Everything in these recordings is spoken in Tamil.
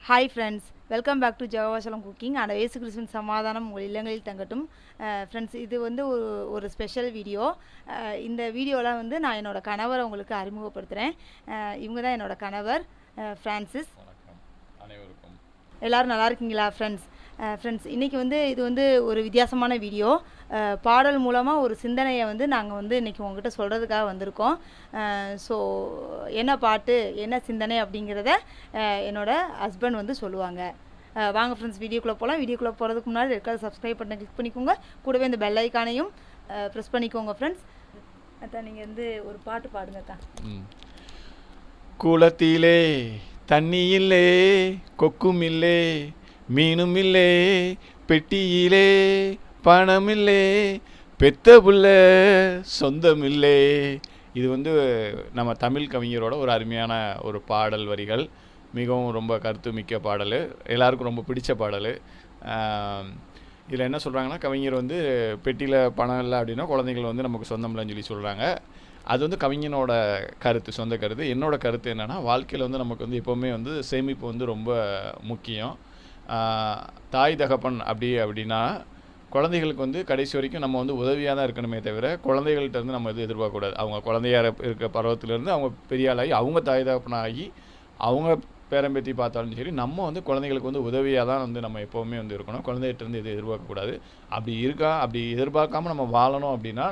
Hi friends, welcome back to Jehovah Shalom Cooking. அந்த இயேசு கிறிஸ்துவின் சமாதானம் உங்கள் இல்லங்களில் தங்கட்டும். ஃப்ரெண்ட்ஸ், இது வந்து ஒரு ஸ்பெஷல் வீடியோ. இந்த வீடியோவில் வந்து நான் என்னோட கணவரை உங்களுக்கு அறிமுகப்படுத்துகிறேன். இவங்க தான் என்னோட கணவர் ஃப்ரான்சிஸ். வணக்கம் அனைவருக்கும். எல்லோரும் நல்லா இருக்கீங்களா ஃப்ரெண்ட்ஸ்? இன்றைக்கி வந்து இது வந்து ஒரு வித்தியாசமான வீடியோ. பாடல் மூலமாக ஒரு சிந்தனையை வந்து நாங்கள் வந்து இன்றைக்கி உங்ககிட்ட சொல்கிறதுக்காக வந்திருக்கோம். ஸோ என்ன பாட்டு என்ன சிந்தனை அப்படிங்கிறத என்னோட ஹஸ்பண்ட் வந்து சொல்லுவாங்க. வாங்க ஃப்ரெண்ட்ஸ், வீடியோக்குள்ளே போகலாம். வீடியோக்குள்ளே போகிறதுக்கு முன்னாடி ரெக்கார்டு சப்ஸ்கிரைப் பண்ண கிளிக் பண்ணிக்கோங்க. கூடவே இந்த பெல் ஐக்கானையும் ப்ரெஸ் பண்ணிக்கோங்க ஃப்ரெண்ட்ஸ். அதான் நீங்கள் வந்து ஒரு பாட்டு பாடுங்க தான். குளத்திலே தண்ணி இல்லே, கொக்கும் இல்லே, மீனும் இல்லே, பெட்டியிலே பணம் இல்லே, பெத்த புள்ள சொந்தம் இல்லே. இது வந்து நம்ம தமிழ் கவிஞரோட ஒரு அருமையான ஒரு பாடல் வரிகள். மிகவும் ரொம்ப கருத்து மிக்க பாடல், எல்லாருக்கும் ரொம்ப பிடிச்ச பாடல். இதில் என்ன சொல்கிறாங்கன்னா, கவிஞர் வந்து பெட்டியில் பணம் இல்லை அப்படின்னா குழந்தைகள் வந்து நமக்கு சொந்தம் இல்லைன்னு சொல்லி சொல்கிறாங்க. அது வந்து கவிஞனோட கருத்து, சொந்த கருத்து. என்னோடய கருத்து என்னென்னா, வாழ்க்கையில் வந்து நமக்கு வந்து எப்போவுமே வந்து சேமிப்பு வந்து ரொம்ப முக்கியம். தாய் தகப்பன் அப்படின்னா குழந்தைகளுக்கு வந்து கடைசி வரைக்கும் நம்ம வந்து உதவியாக தான் இருக்கணுமே தவிர குழந்தைகள்கிட்ட இருந்து நம்ம எதுவும் எதிர்பார்க்கக்கூடாது. அவங்க குழந்தையாக இருக்க பருவத்திலேருந்து அவங்க பெரிய ஆளாகி அவங்க தாய் தகப்பனாகி அவங்க பேரம்பேத்தி பார்த்தாலும் சரி, நம்ம வந்து குழந்தைகளுக்கு வந்து உதவியாக தான் வந்து நம்ம எப்போவுமே வந்து இருக்கணும். குழந்தைகிட்டேருந்து எதுவும் எதிர்பார்க்கக்கூடாது. அப்படி எதிர்பார்க்காம நம்ம வாழணும் அப்படின்னா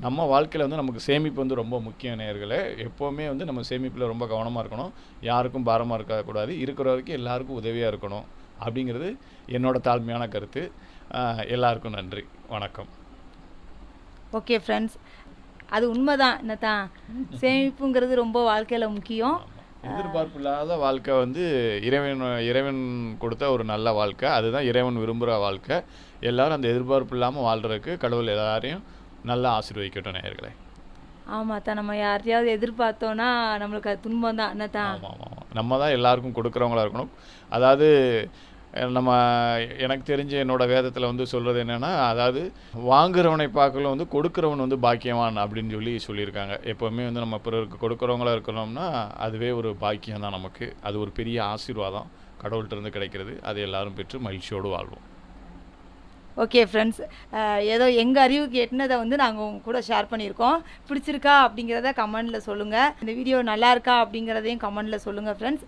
நம்ம வாழ்க்கையில் வந்து நமக்கு சேமிப்பு வந்து ரொம்ப முக்கிய நேயர்களே. எப்போவுமே வந்து நம்ம சேமிப்பில் ரொம்ப கவனமாக இருக்கணும். யாருக்கும் பாரமாக இருக்கக்கூடாது. இருக்கிற வரைக்கும் எல்லாருக்கும் உதவியாக இருக்கணும் அப்படிங்கிறது என்னோடய தாழ்மையான கருத்து. எல்லாருக்கும் நன்றி, வணக்கம். ஓகே ஃப்ரெண்ட்ஸ், அது உண்மைதான். என்னத்தான் சேமிப்புங்கிறது ரொம்ப வாழ்க்கையில் முக்கியம். எதிர்பார்ப்பு இல்லாத வாழ்க்கை வந்து இறைவன் கொடுத்த ஒரு நல்ல வாழ்க்கை. அதுதான் இறைவன் விரும்புகிற வாழ்க்கை. எல்லோரும் அந்த எதிர்பார்ப்பு இல்லாமல் வாழ்கிறதுக்கு கடவுள் எல்லாரையும் நல்லா ஆசீர்வதிக்கட்டும் நேயர்களே. ஆமாம் தான், நம்ம யார்ட்டையாவது எதிர்பார்த்தோன்னா நம்மளுக்கு அது துன்பம் தான். என்னத்தான் ஆமாம், நம்ம தான் எல்லாருக்கும் கொடுக்குறவங்களா இருக்கணும். அதாவது எனக்கு தெரிஞ்ச என்னோட வேதத்தில் வந்து சொல்கிறது என்னென்னா, அதாவது வாங்குறவனை பார்க்கல வந்து கொடுக்குறவன் வந்து பாக்கியவான் அப்படின்னு சொல்லியிருக்காங்க. எப்போவுமே வந்து நம்ம பிறருக்கு கொடுக்குறவங்களா இருக்கணும்னா அதுவே ஒரு பாக்கியம் தான் நமக்கு. அது ஒரு பெரிய ஆசீர்வாதம் கடவுள்கிட்ட இருந்து கிடைக்கிறது. அதை எல்லாரும் பெற்று மகிழ்ச்சியோடு வாழ்வோம். ஓகே ஃப்ரெண்ட்ஸ், ஏதோ எங்கள் அறிவுக்கு எட்டினதை வந்து நாங்கள் உங்கள் கூட ஷேர் பண்ணியிருக்கோம். பிடிச்சிருக்கா அப்படிங்கிறத கமெண்டில் சொல்லுங்கள். இந்த வீடியோ நல்லா இருக்கா அப்படிங்கிறதையும் கமெண்டில் சொல்லுங்கள் ஃப்ரெண்ட்ஸ்.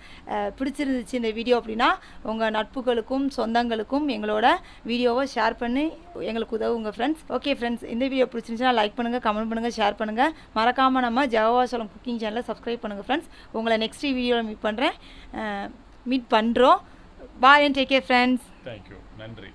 பிடிச்சிருந்துச்சு இந்த வீடியோ அப்படின்னா உங்கள் நட்புகளுக்கும் சொந்தங்களுக்கும் எங்களோட வீடியோவை ஷேர் பண்ணி எங்களுக்கு உதவுங்க ஃப்ரெண்ட்ஸ். ஓகே ஃப்ரெண்ட்ஸ், இந்த வீடியோ பிடிச்சிருந்துச்சுன்னா லைக் பண்ணுங்கள், கமெண்ட் பண்ணுங்கள், ஷேர் பண்ணுங்கள். மறக்காமல் நம்ம Jehovah Shalom குக்கிங் சேனலை சப்ஸ்கிரைப் பண்ணுங்கள் ஃப்ரெண்ட்ஸ். உங்களை நெக்ஸ்ட் வீடியோவில் மீட் பண்ணுறோம். Bye and take care friends. Thank you, நன்றி.